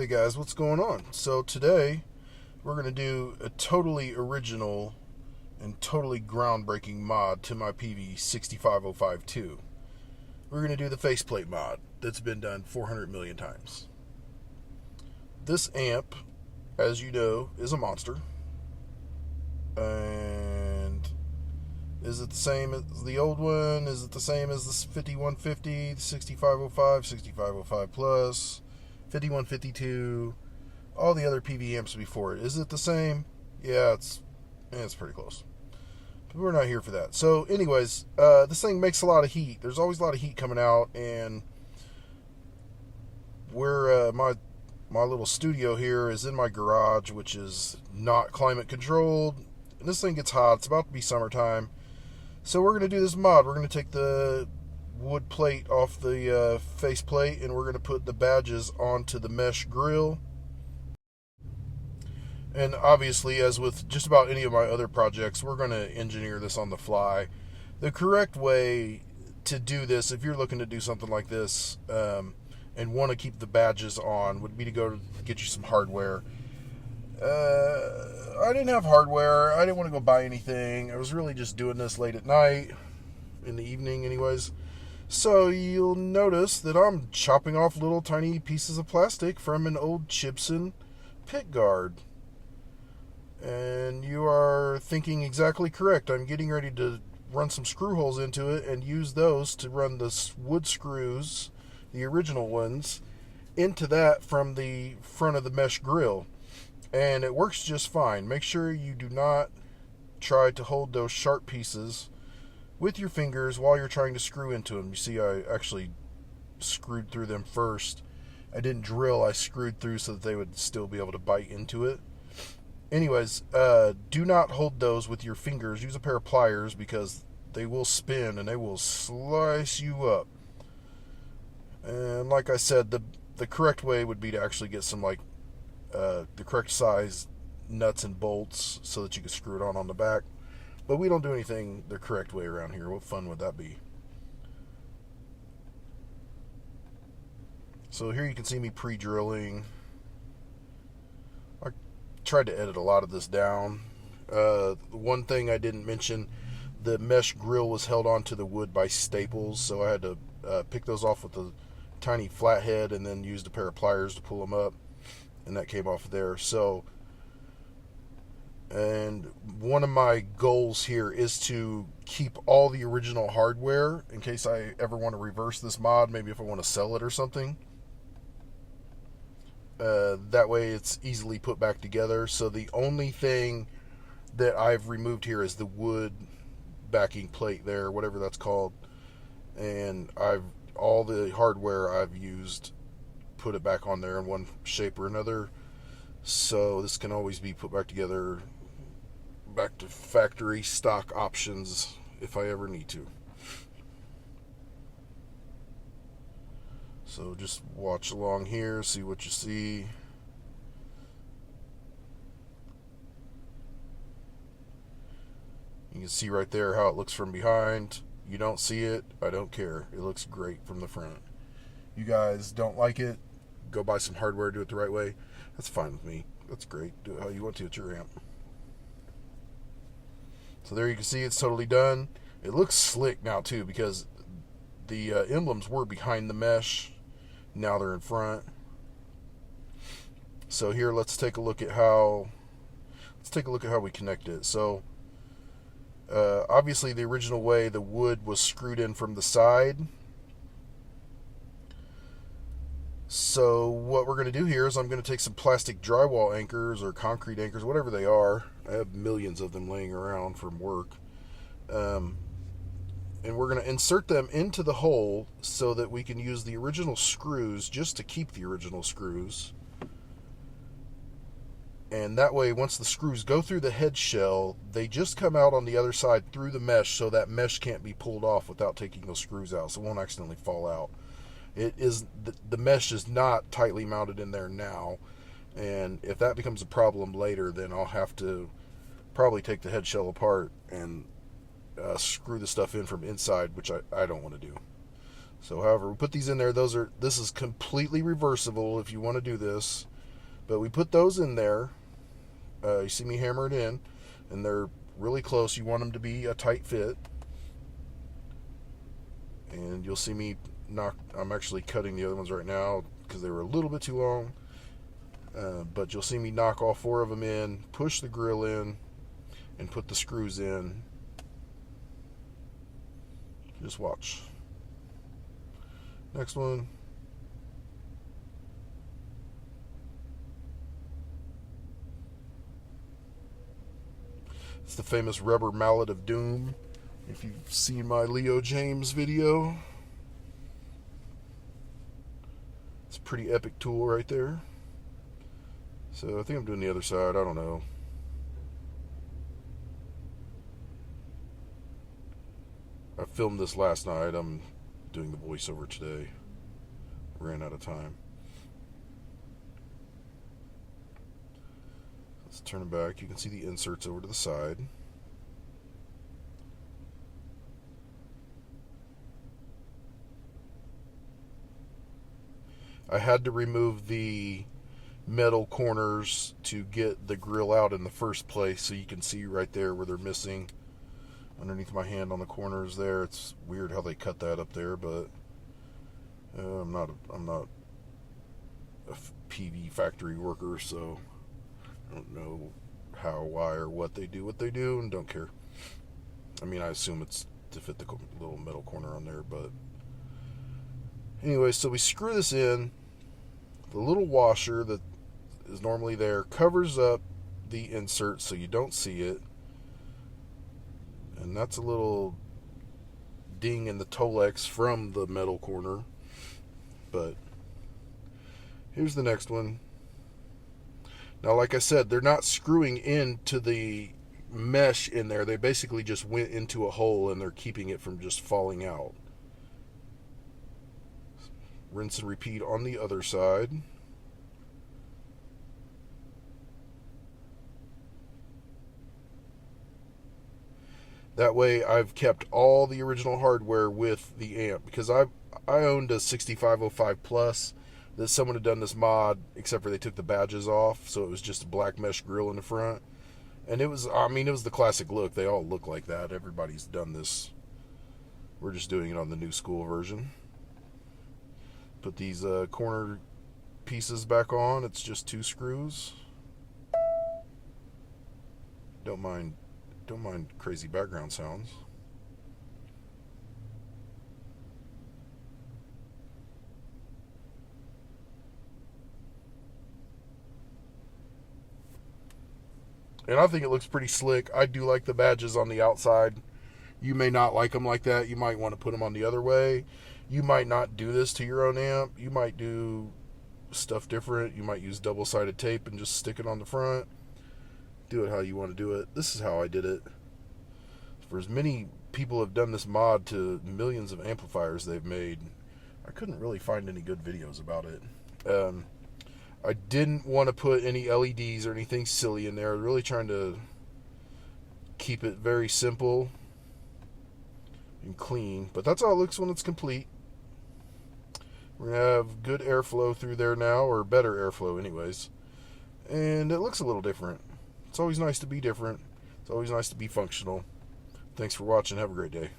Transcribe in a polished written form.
Hey guys, what's going on? So today we're going to do a totally original and totally groundbreaking mod to my PV 65052. We're going to do the faceplate mod that's been done 400 million times. This amp, as you know, is a monster. And is it the same as the old one? Is it the same as the 5150, the 6505, 6505 Plus, 5152, all the other PV amps before it? Is it the same? Yeah, it's pretty close. But we're not here for that. So anyways, this thing makes a lot of heat. There's always a lot of heat coming out, and my little studio here is in my garage, which is not climate controlled. And this thing gets hot. It's about to be summertime. So we're going to do this mod. We're going to take the wood plate off the face plate, and we're going to put the badges onto the mesh grill. And obviously, as with just about any of my other projects, we're going to engineer this on the fly. The correct way to do this, if you're looking to do something like this and want to keep the badges on, would be to go to get you some hardware. I didn't have hardware. I didn't want to go buy anything. I was really just doing this late at night, in the evening anyways. So you'll notice that I'm chopping off little tiny pieces of plastic from an old Chibson pick guard. And you are thinking exactly correct. I'm getting ready to run some screw holes into it and use those to run the wood screws, the original ones, into that from the front of the mesh grill. And it works just fine. Make sure you do not try to hold those sharp pieces with your fingers while you're trying to screw into them. You see, I actually screwed through them first. I didn't drill, I screwed through so that they would still be able to bite into it. Anyways, do not hold those with your fingers. Use a pair of pliers because they will spin and they will slice you up. And like I said, the correct way would be to actually get some the correct size nuts and bolts so that you can screw it on the back. But we don't do anything the correct way around here. What fun would that be? So here you can see me pre-drilling. I tried to edit a lot of this down. One thing I didn't mention, the mesh grill was held onto the wood by staples, so I had to pick those off with a tiny flathead and then used a pair of pliers to pull them up. And that came off there. So, and one of my goals here is to keep all the original hardware in case I ever want to reverse this mod, maybe if I want to sell it or something. That way it's easily put back together. So the only thing that I've removed here is the wood backing plate there, whatever that's called. And all the hardware I've used, put it back on there in one shape or another, so this can always be put back together, back to factory stock options if I ever need to. So just watch along here, see what you see. You can see right there how it looks from behind. You don't see it, I don't care. It looks great from the front. You guys don't like it, go buy some hardware, do it the right way. That's fine with me. That's great. Do it how you want to. It's your amp. So there you can see it's totally done. It looks slick now too because the emblems were behind the mesh. Now they're in front. So here, let's take a look at how we connect it. So obviously the original way the wood was screwed in from the side. So what we're going to do here is I'm going to take some plastic drywall anchors or concrete anchors, whatever they are. I have millions of them laying around from work. And we're going to insert them into the hole so that we can use the original screws just to keep the original screws. And that way, once the screws go through the head shell, they just come out on the other side through the mesh, so that mesh can't be pulled off without taking those screws out, so it won't accidentally fall out. It is the mesh is not tightly mounted in there now, and if that becomes a problem later, then I'll have to probably take the head shell apart and screw the stuff in from inside, which I don't want to do. So however, we put these in there. This is completely reversible if you want to do this. But we put those in there. You see me hammer it in, and they're really close. You want them to be a tight fit. And you'll see me knock. I'm actually cutting the other ones right now because they were a little bit too long. But you'll see me knock all 4 of them in, push the grill in, and put the screws in. Just watch. Next one. It's the famous rubber mallet of doom. If you've seen my Leo James video, it's a pretty epic tool right there. So I think I'm doing the other side. I don't know. I filmed this last night. I'm doing the voiceover today. Ran out of time. Let's turn it back. You can see the inserts over to the side. I had to remove the metal corners to get the grill out in the first place, so you can see right there where they're missing underneath my hand on the corners there. It's weird how they cut that up there, but I'm not a PV factory worker, so I don't know how, why, or what they do, and don't care. I mean, I assume it's to fit the little metal corner on there, but anyway, so we screw this in. The little washer that is normally there covers up the insert so you don't see it. And that's a little ding in the Tolex from the metal corner. But here's the next one. Now, like I said, they're not screwing into the mesh in there. They basically just went into a hole and they're keeping it from just falling out. Rinse and repeat on the other side. That way I've kept all the original hardware with the amp, because I owned a 6505 Plus that someone had done this mod, except for they took the badges off, so it was just a black mesh grill in the front. And it was the classic look. They all look like that. Everybody's done this. We're just doing it on the new school version. Put these corner pieces back on. It's just 2 screws. Don't mind crazy background sounds. And I think it looks pretty slick. I do like the badges on the outside. You may not like them like that. You might want to put them on the other way. You might not do this to your own amp. You might do stuff different. You might use double-sided tape and just stick it on the front. Do it how you want to do it. This is how I did it. For as many people have done this mod to millions of amplifiers they've made, I couldn't really find any good videos about it. I didn't want to put any LEDs or anything silly in there. I was really trying to keep it very simple and clean. But that's how it looks when it's complete. We're going to have good airflow through there now, or better airflow anyways. And it looks a little different. It's always nice to be different. It's always nice to be functional. Thanks for watching. Have a great day.